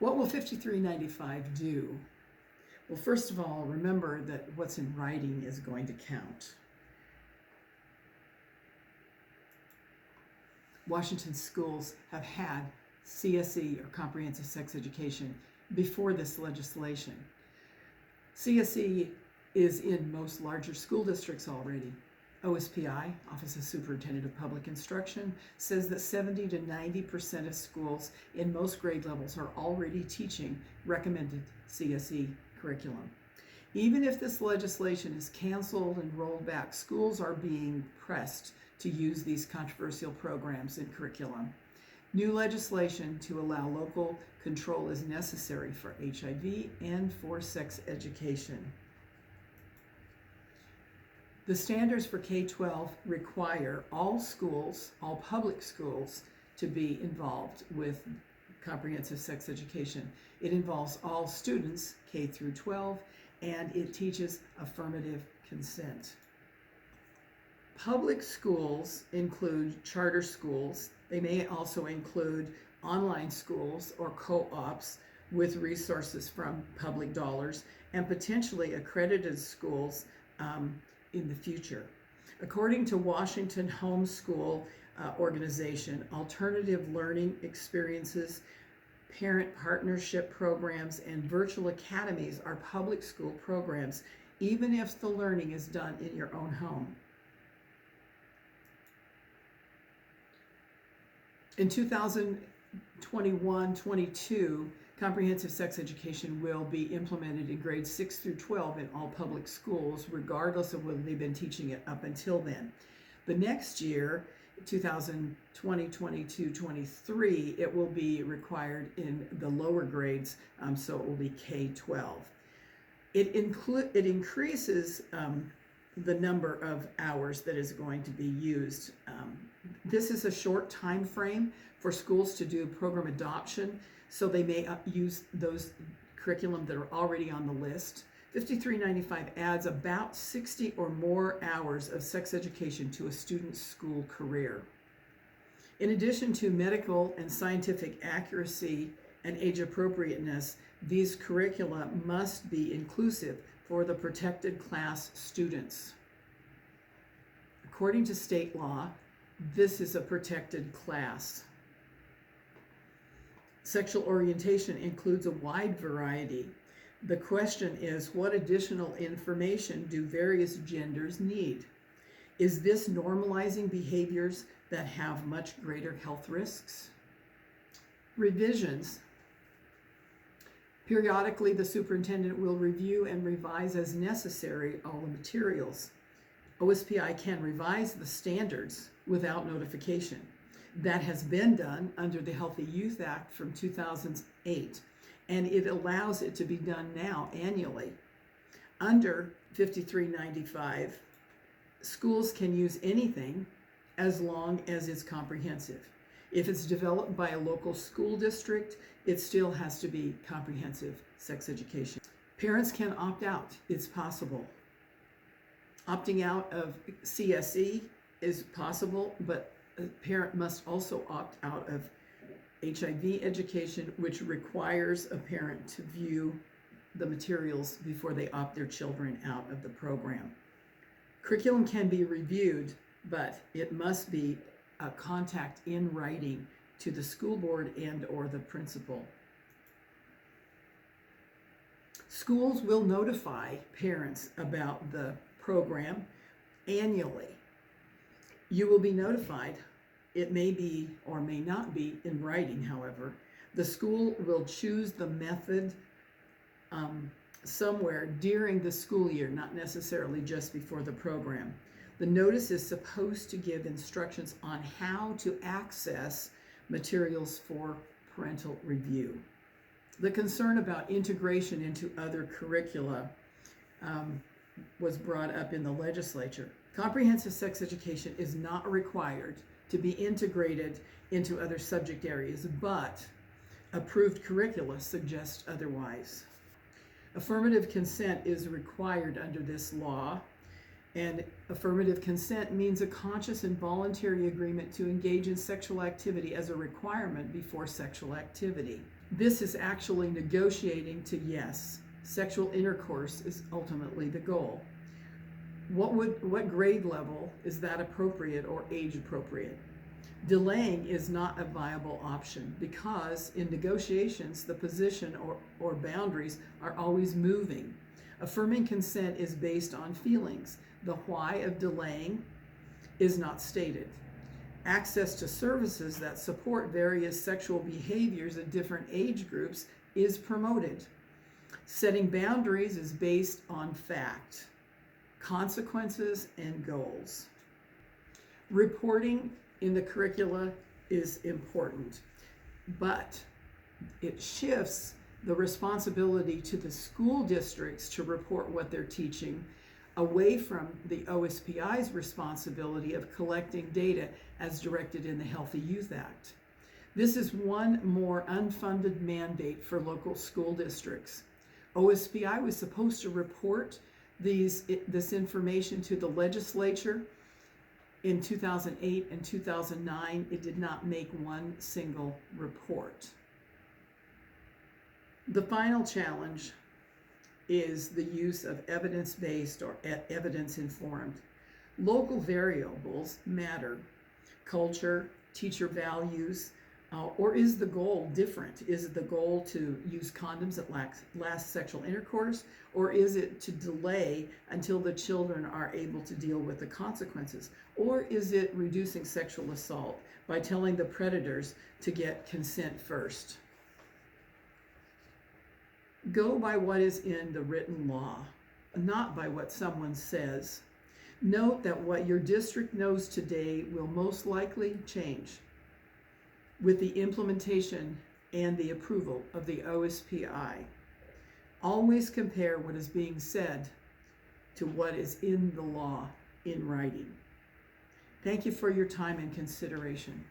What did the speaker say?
What will 5395 do? Well, first of all, remember that what's in writing is going to count. Washington schools have had CSE, or comprehensive sex education, before this legislation. CSE is in most larger school districts already. OSPI, Office of Superintendent of Public Instruction, says that 70 to 90% of schools in most grade levels are already teaching recommended CSE curriculum. Even if this legislation is canceled and rolled back, schools are being pressed to use these controversial programs in curriculum. New legislation to allow local control is necessary for HIV and for sex education. The standards for K-12 require all schools, all public schools, to be involved with comprehensive sex education. It involves all students, K through 12, and it teaches affirmative consent. Public schools include charter schools. They may also include online schools or co-ops with resources from public dollars, and potentially accredited schools in the future. According to Washington Homeschool Organization, alternative learning experiences, parent partnership programs, and virtual academies are public school programs, even if the learning is done in your own home. In 2021-22, comprehensive sex education will be implemented in grades 6 through 12 in all public schools, regardless of whether they've been teaching it up until then. The next year, 2020-22-23, it will be required in the lower grades, so it will be K-12. It increases the number of hours that is going to be used. This is a short time frame for schools to do program adoption, so they may use those curriculum that are already on the list. 5395 adds about 60 or more hours of sex education to a student's school career. In addition to medical and scientific accuracy and age appropriateness, these curricula must be inclusive for the protected class students. According to state law, this is a protected class. Sexual orientation includes a wide variety. The question is, what additional information do various genders need? Is this normalizing behaviors that have much greater health risks? Revisions. Periodically, the superintendent will review and revise as necessary all the materials. OSPI can revise the standards without notification. That has been done under the Healthy Youth Act from 2008, and it allows it to be done now annually. Under 5395, schools can use anything as long as it's comprehensive. If it's developed by a local school district, it still has to be comprehensive sex education. Parents can opt out. It's possible. Opting out of CSE is possible, but a parent must also opt out of HIV education, which requires a parent to view the materials before they opt their children out of the program. Curriculum can be reviewed, but it must be a contact in writing to the school board and or the principal. Schools will notify parents about the program annually. You will be notified. It may be or may not be in writing, however. The school will choose the method somewhere during the school year, not necessarily just before the program. The notice is supposed to give instructions on how to access materials for parental review. The concern about integration into other curricula was brought up in the legislature. Comprehensive sex education is not required to be integrated into other subject areas, but approved curricula suggest otherwise. Affirmative consent is required under this law. And affirmative consent means a conscious and voluntary agreement to engage in sexual activity as a requirement before sexual activity. This is actually negotiating to yes. Sexual intercourse is ultimately the goal. What grade level is that appropriate or age appropriate? Delaying is not a viable option because in negotiations, the position or boundaries are always moving. Affirming consent is based on feelings. The why of delaying is not stated. Access to services that support various sexual behaviors at different age groups is promoted. Setting boundaries is based on fact, consequences, and goals. Reporting in the curricula is important, but it shifts the responsibility to the school districts to report what they're teaching away from the OSPI's responsibility of collecting data as directed in the Healthy Youth Act. This is one more unfunded mandate for local school districts. OSPI was supposed to report this information to the legislature in 2008 and 2009. It did not make one single report. The final challenge is the use of evidence-based or evidence-informed. Local variables matter. Culture, teacher values, or is the goal different? Is it the goal to use condoms at last sexual intercourse, or is it to delay until the children are able to deal with the consequences? Or is it reducing sexual assault by telling the predators to get consent first? Go by what is in the written law, not by what someone says. Note that what your district knows today will most likely change with the implementation and the approval of the OSPI. Always compare what is being said to what is in the law in writing. Thank you for your time and consideration.